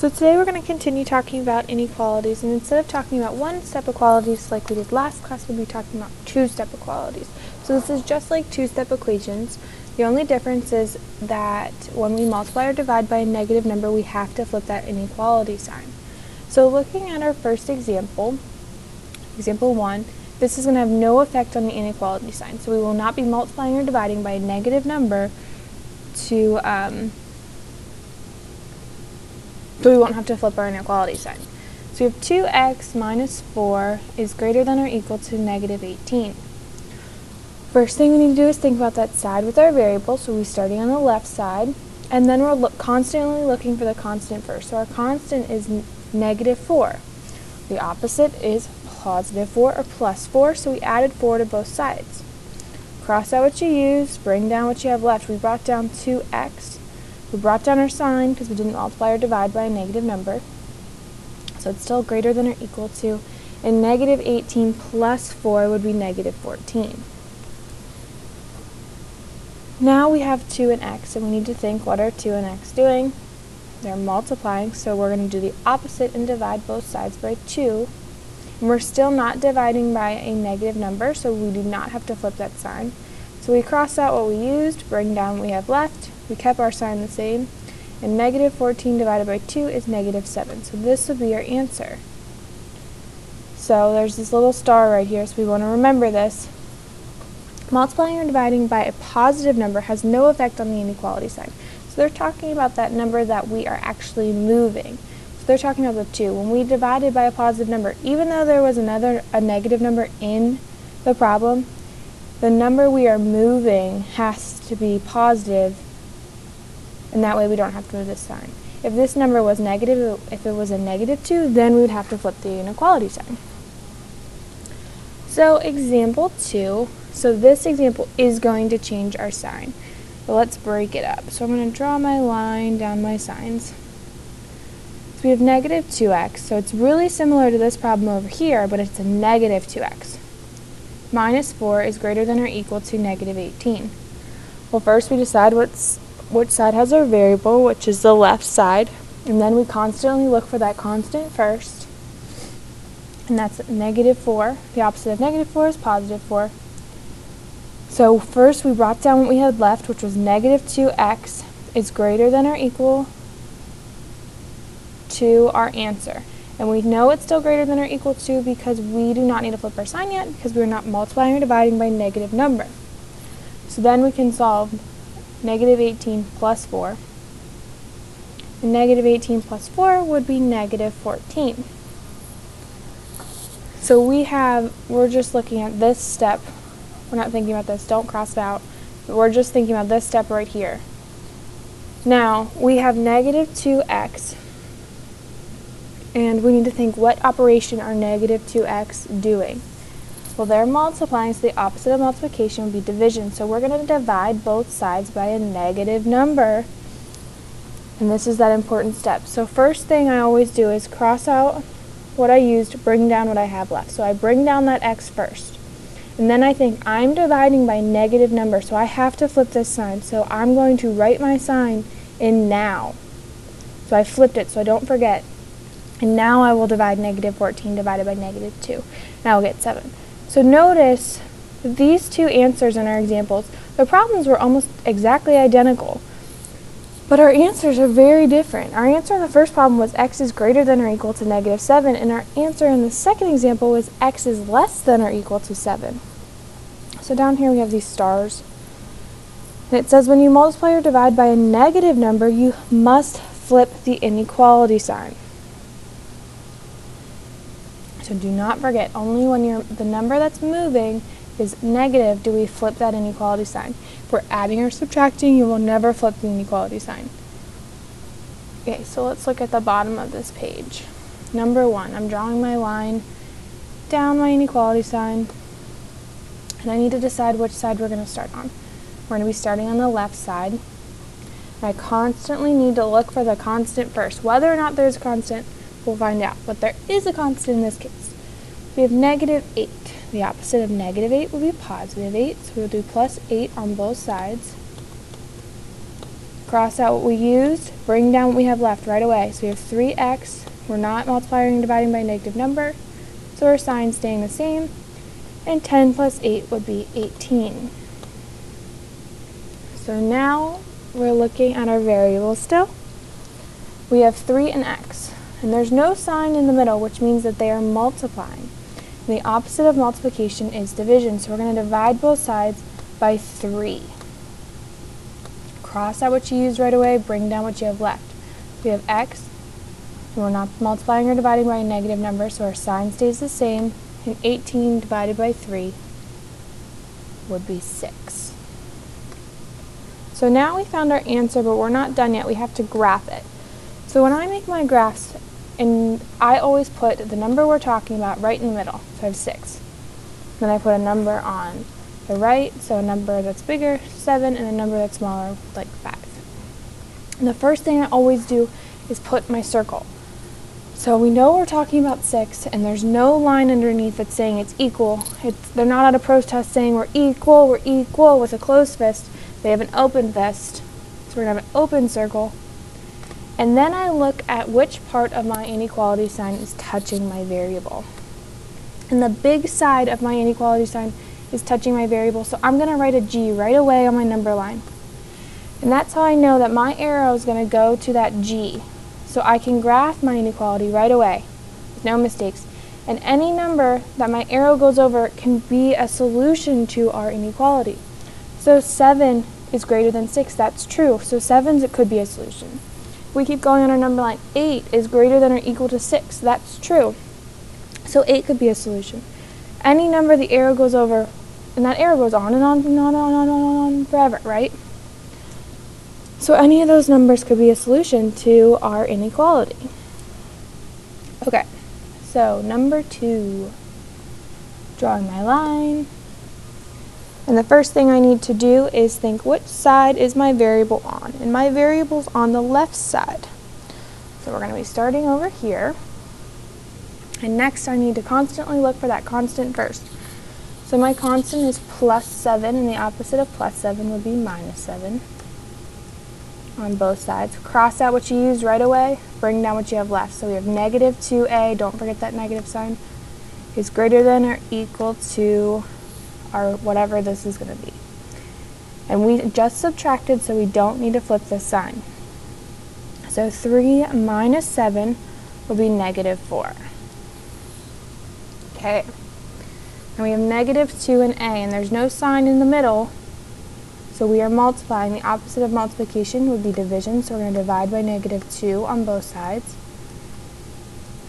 So today we're going to continue talking about inequalities, and instead of talking about one-step equalities like we did last class, we'll be talking about two-step equalities. So this is just like two-step equations. The only difference is that when we multiply or divide by a negative number, we have to flip that inequality sign. So looking at our first example, example 1, this is going to have no effect on the inequality sign. So we will not be multiplying or dividing by a negative number to so we won't have to flip our inequality sign. So we have 2x minus 4 is greater than or equal to negative 18. First thing we need to do is think about that side with our variable. So we're starting on the left side, and then we're constantly looking for the constant first. So our constant is negative 4. The opposite is positive 4 or plus 4, so we added 4 to both sides. Cross out what you used, bring down what you have left. We brought down 2x. We brought down our sign because we didn't multiply or divide by a negative number. So it's still greater than or equal to, and negative 18 plus 4 would be negative 14. Now we have 2 and x, and we need to think, what are 2 and x doing? They're multiplying, so we're going to do the opposite and divide both sides by 2. And we're still not dividing by a negative number, so we do not have to flip that sign. So we cross out what we used, bring down what we have left. We kept our sign the same, and negative 14 divided by 2 is negative 7. So this would be our answer. So there's this little star right here, so we want to remember this. Multiplying or dividing by a positive number has no effect on the inequality sign. So they're talking about that number that we are actually moving. So they're talking about the 2. When we divided by a positive number, even though there was a negative number in the problem, the number we are moving has to be positive, and that way we don't have to move this sign. If this number was negative, if it was a negative 2, then we would have to flip the inequality sign. So example 2, so this example is going to change our sign. But let's break it up. So I'm going to draw my line down my signs. So we have negative 2x, so it's really similar to this problem over here, but it's a negative 2x. Minus 4 is greater than or equal to negative 18. Well, first we decide which side has our variable, which is the left side, and then we constantly look for that constant first, and that's negative 4. The opposite of negative 4 is positive 4. So first we brought down what we had left, which was negative 2x is greater than or equal to our answer. And we know it's still greater than or equal to because we do not need to flip our sign yet because we're not multiplying or dividing by a negative number. So then we can solve negative 18 plus 4. And negative 18 plus 4 would be negative 14. So we're just looking at this step. We're not thinking about this, don't cross it out. But we're just thinking about this step right here. Now, we have negative 2x. And we need to think, what operation are negative 2x doing? Well, they're multiplying, so the opposite of multiplication would be division. So we're going to divide both sides by a negative number. And this is that important step. So first thing I always do is cross out what I used, bring down what I have left. So I bring down that x first. And then I think I'm dividing by a negative number, so I have to flip this sign. So I'm going to write my sign in now. So I flipped it so I don't forget. And now I will divide negative 14 divided by negative 2. And I will get 7. So notice that these two answers in our examples, the problems were almost exactly identical. But our answers are very different. Our answer in the first problem was x is greater than or equal to negative 7. And our answer in the second example was x is less than or equal to 7. So down here we have these stars. And it says when you multiply or divide by a negative number, you must flip the inequality sign. So do not forget, only when the number that's moving is negative do we flip that inequality sign. If we're adding or subtracting, you will never flip the inequality sign. Okay, so let's look at the bottom of this page. Number 1, I'm drawing my line down my inequality sign, and I need to decide which side we're going to start on. We're going to be starting on the left side. I constantly need to look for the constant first. Whether or not there's a constant, we'll find out, but there is a constant in this case. We have negative 8. The opposite of negative 8 will be positive 8, so we'll do plus 8 on both sides. Cross out what we used, bring down what we have left right away. So we have 3x, we're not multiplying and dividing by a negative number, so our sign's staying the same, and 10 plus 8 would be 18. So now we're looking at our variables still. We have 3 and x, and there's no sign in the middle, which means that they are multiplying. And the opposite of multiplication is division, so we're going to divide both sides by 3. Cross out what you used right away, bring down what you have left. We have x, and we're not multiplying or dividing by a negative number, so our sign stays the same, and 18 divided by 3 would be 6. So now we found our answer, but we're not done yet. We have to graph it. So when I make my graphs, and I always put the number we're talking about right in the middle, so I have 6. Then I put a number on the right, so a number that's bigger, 7, and a number that's smaller, like 5. And the first thing I always do is put my circle. So we know we're talking about 6, and there's no line underneath that's saying it's equal. They're not at a protest saying we're equal with a closed fist. They have an open fist, so we're going to have an open circle. And then I look at which part of my inequality sign is touching my variable. And the big side of my inequality sign is touching my variable, so I'm going to write a G right away on my number line. And that's how I know that my arrow is going to go to that G. So I can graph my inequality right away with no mistakes. And any number that my arrow goes over can be a solution to our inequality. So 7 is greater than 6, that's true. So 7 could be a solution. We keep going on our number line. 8 is greater than or equal to 6. That's true. So 8 could be a solution. Any number the arrow goes over, and that arrow goes on and on and on and on and on forever, right? So any of those numbers could be a solution to our inequality. Okay, so number 2, drawing my line. And the first thing I need to do is think, which side is my variable on? And my variable's on the left side. So we're going to be starting over here. And next I need to constantly look for that constant first. So my constant is plus 7, and the opposite of plus 7 would be minus 7 on both sides. Cross out what you used right away, bring down what you have left. So we have negative 2a, don't forget that negative sign, is greater than or equal to our whatever this is going to be. And we just subtracted, so we don't need to flip this sign. So 3 minus 7 will be negative 4. Okay. And we have negative 2 and a, and there's no sign in the middle, so we are multiplying. The opposite of multiplication would be division, so we're going to divide by negative 2 on both sides.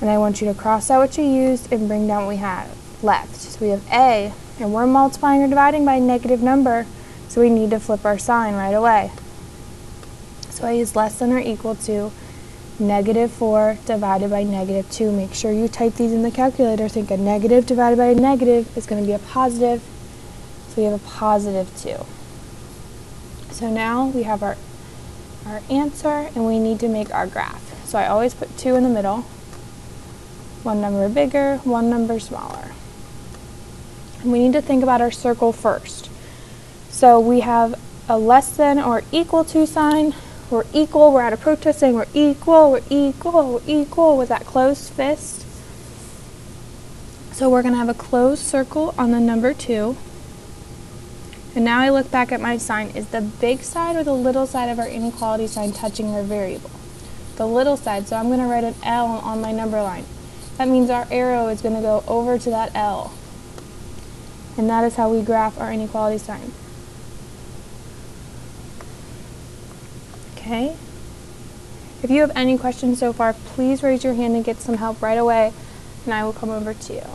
And I want you to cross out what you used and bring down what we have left. So we have a, and we're multiplying or dividing by a negative number, so we need to flip our sign right away. So a is less than or equal to negative 4 divided by negative 2. Make sure you type these in the calculator. Think a negative divided by a negative is going to be a positive, so we have a positive 2. So now we have our answer, and we need to make our graph. So I always put 2 in the middle, one number bigger, one number smaller. And we need to think about our circle first. So we have a less than or equal to sign. We're equal, we're at a protest saying we're equal with that closed fist. So we're going to have a closed circle on the number 2. And now I look back at my sign. Is the big side or the little side of our inequality sign touching our variable? The little side, so I'm going to write an L on my number line. That means our arrow is going to go over to that L. And that is how we graph our inequality sign. Okay? If you have any questions so far, please raise your hand and get some help right away, and I will come over to you.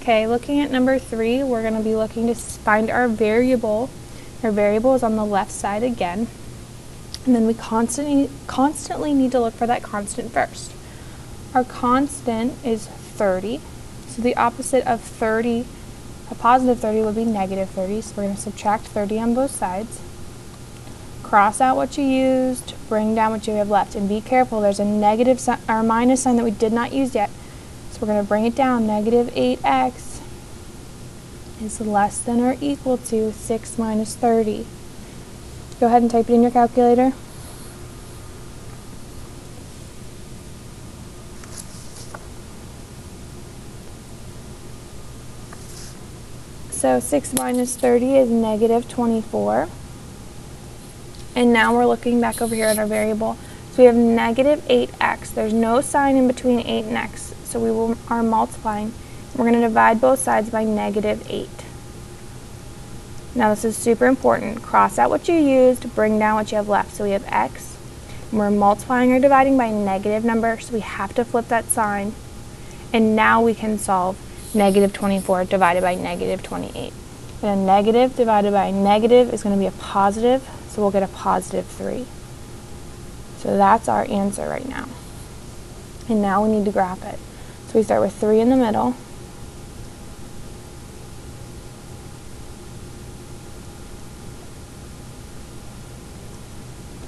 Okay, looking at number 3, we're going to be looking to find our variable. Our variable is on the left side again. And then we constantly need to look for that constant first. Our constant is 30. So the opposite of 30, a positive 30 would be negative 30. So we're going to subtract 30 on both sides. Cross out what you used, bring down what you have left. And be careful, there's a negative sign, or minus sign that we did not use yet. So we're going to bring it down. Negative 8x is less than or equal to 6 minus 30. Go ahead and type it in your calculator. So 6 minus 30 is negative 24. And now we're looking back over here at our variable. So we have negative 8x. There's no sign in between 8 and x, so we are multiplying. We're going to divide both sides by negative 8. Now this is super important. Cross out what you used, bring down what you have left. So we have x, and we're multiplying or dividing by a negative number, so we have to flip that sign. And now we can solve negative 24 divided by negative 28. And a negative divided by a negative is going to be a positive, so we'll get a positive 3. So that's our answer right now. And now we need to graph it. So we start with 3 in the middle.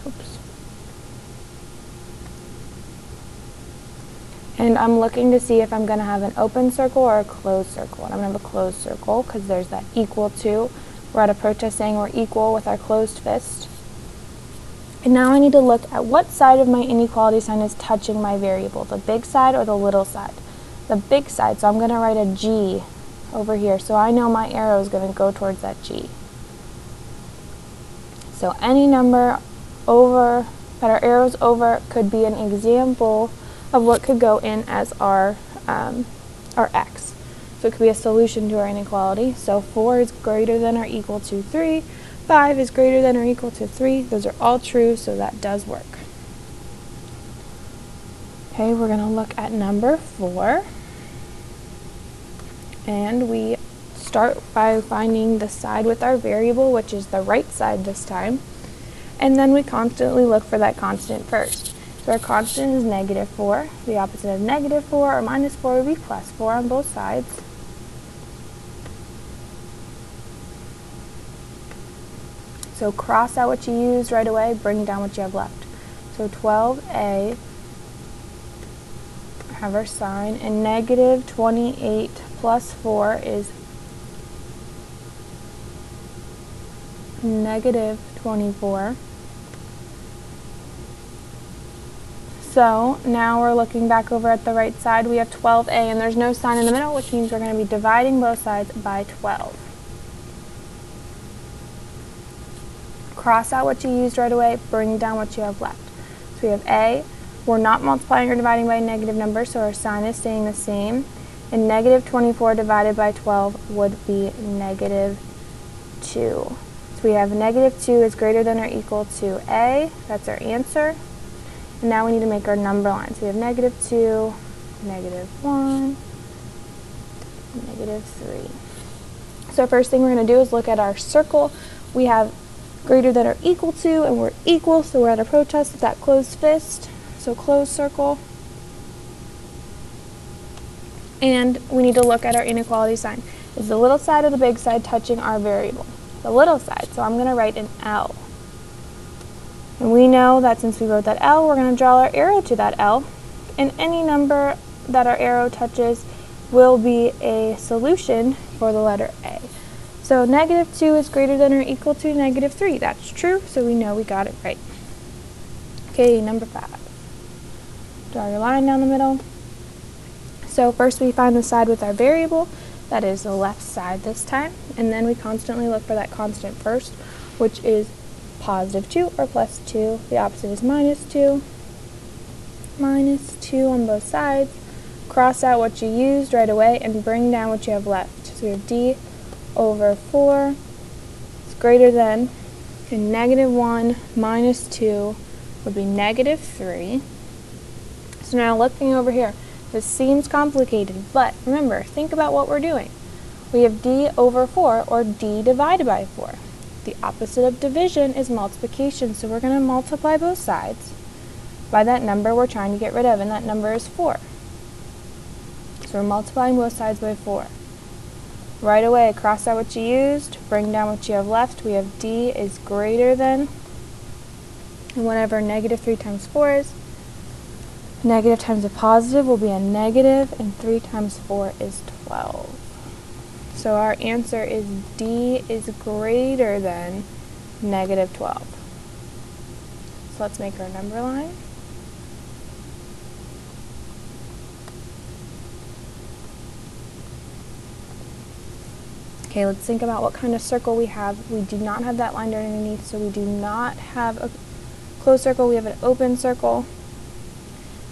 Oops. And I'm looking to see if I'm going to have an open circle or a closed circle. And I'm going to have a closed circle because there's that equal to. We're at a protest saying we're equal with our closed fist. And now I need to look at what side of my inequality sign is touching my variable, the big side or the little side. The big side, so I'm going to write a G over here, so I know my arrow is going to go towards that G. So any number over that our arrow's over could be an example of what could go in as our x. So it could be a solution to our inequality. So 4 is greater than or equal to 3. 5 is greater than or equal to 3. Those are all true, so that does work. Okay, we're going to look at number 4. And we start by finding the side with our variable, which is the right side this time. And then we constantly look for that constant first. So our constant is negative 4. The opposite of negative 4 or minus 4 would be plus 4 on both sides. So cross out what you used right away, bring down what you have left. So 12a, have our sign, and negative 28 plus 4 is negative 24. So now we're looking back over at the right side. We have 12a, and there's no sign in the middle, which means we're going to be dividing both sides by 12. Cross out what you used right away, bring down what you have left. So we have a, we're not multiplying or dividing by a negative number, so our sign is staying the same. And negative 24 divided by 12 would be negative 2. So we have negative 2 is greater than or equal to a, that's our answer. And now we need to make our number line. So we have negative 2, negative 1, negative 3. So first thing we're going to do is look at our circle. We have greater than or equal to, and we're equal, so we're at a protest with that closed fist. So closed circle. And we need to look at our inequality sign. Is the little side or the big side touching our variable? The little side, so I'm going to write an L. And we know that since we wrote that L, we're going to draw our arrow to that L. And any number that our arrow touches will be a solution for the letter A. So negative 2 is greater than or equal to negative 3. That's true, so we know we got it right. Okay, number 5. Draw your line down the middle. So first we find the side with our variable. That is the left side this time. And then we constantly look for that constant first, which is positive 2 or plus 2. The opposite is minus 2. Minus 2 on both sides. Cross out what you used right away and bring down what you have left. So we have d over 4 is greater than, and negative 1 minus 2 would be negative 3. So now looking over here, this seems complicated, but remember, think about what we're doing. We have d over 4, or d divided by 4. The opposite of division is multiplication, so we're going to multiply both sides by that number we're trying to get rid of, and that number is 4. So we're multiplying both sides by 4. Right away, cross out what you used, bring down what you have left. We have d is greater than, and whatever negative 3 times 4 is, negative times a positive will be a negative, and 3 times 4 is 12. So our answer is d is greater than negative 12. So let's make our number line. Okay, let's think about what kind of circle we have. We do not have that line underneath, so we do not have a closed circle, we have an open circle.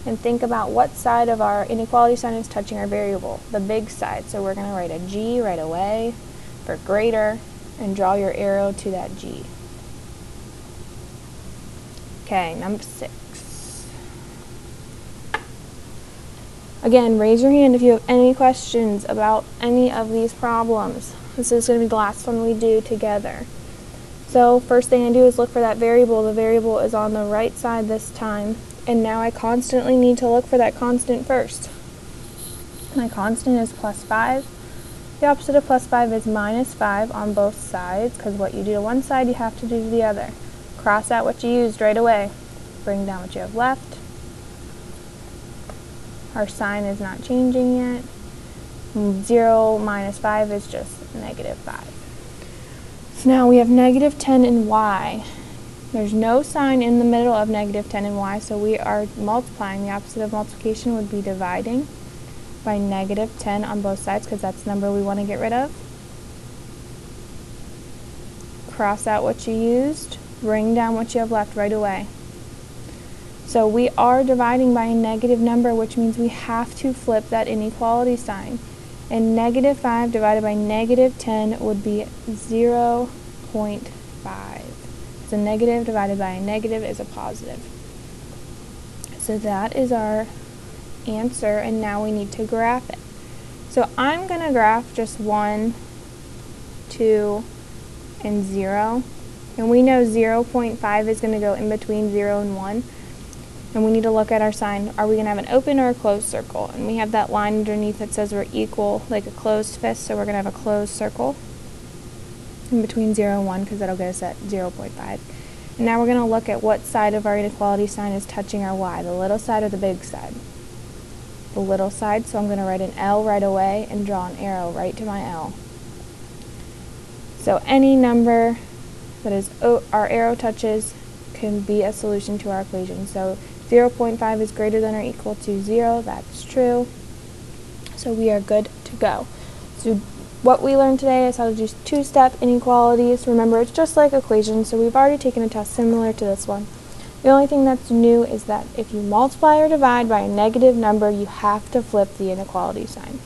And think about what side of our inequality sign is touching our variable, the big side. So we're going to write a G right away for greater and draw your arrow to that G. Okay, number 6. Again, raise your hand if you have any questions about any of these problems. This is going to be the last one we do together. So first thing I do is look for that variable. The variable is on the right side this time. And now I constantly need to look for that constant first. My constant is plus 5. The opposite of plus 5 is minus 5 on both sides, because what you do to one side, you have to do to the other. Cross out what you used right away. Bring down what you have left. Our sign is not changing yet. 0 minus 5 is just negative 5. So now we have negative 10 in y. There's no sign in the middle of negative 10 in y, so we are multiplying. The opposite of multiplication would be dividing by negative 10 on both sides, because that's the number we want to get rid of. Cross out what you used, bring down what you have left right away. So we are dividing by a negative number, which means we have to flip that inequality sign. And negative 5 divided by negative 10 would be 0.5. So negative divided by a negative is a positive. So that is our answer, and now we need to graph it. So I'm going to graph just 1, 2, and 0. And we know 0.5 is going to go in between 0 and 1. And we need to look at our sign. Are we going to have an open or a closed circle? And we have that line underneath that says we're equal, like a closed fist, so we're going to have a closed circle in between 0 and 1, because that'll get us at 0.5. And now we're going to look at what side of our inequality sign is touching our y, the little side or the big side. The little side, so I'm going to write an L right away and draw an arrow right to my L. So any number that is our arrow touches can be a solution to our equation. So 0.5 is greater than or equal to 0, that's true. So we are good to go. So what we learned today is how to do two-step inequalities. Remember, it's just like equations, so we've already taken a test similar to this one. The only thing that's new is that if you multiply or divide by a negative number, you have to flip the inequality sign.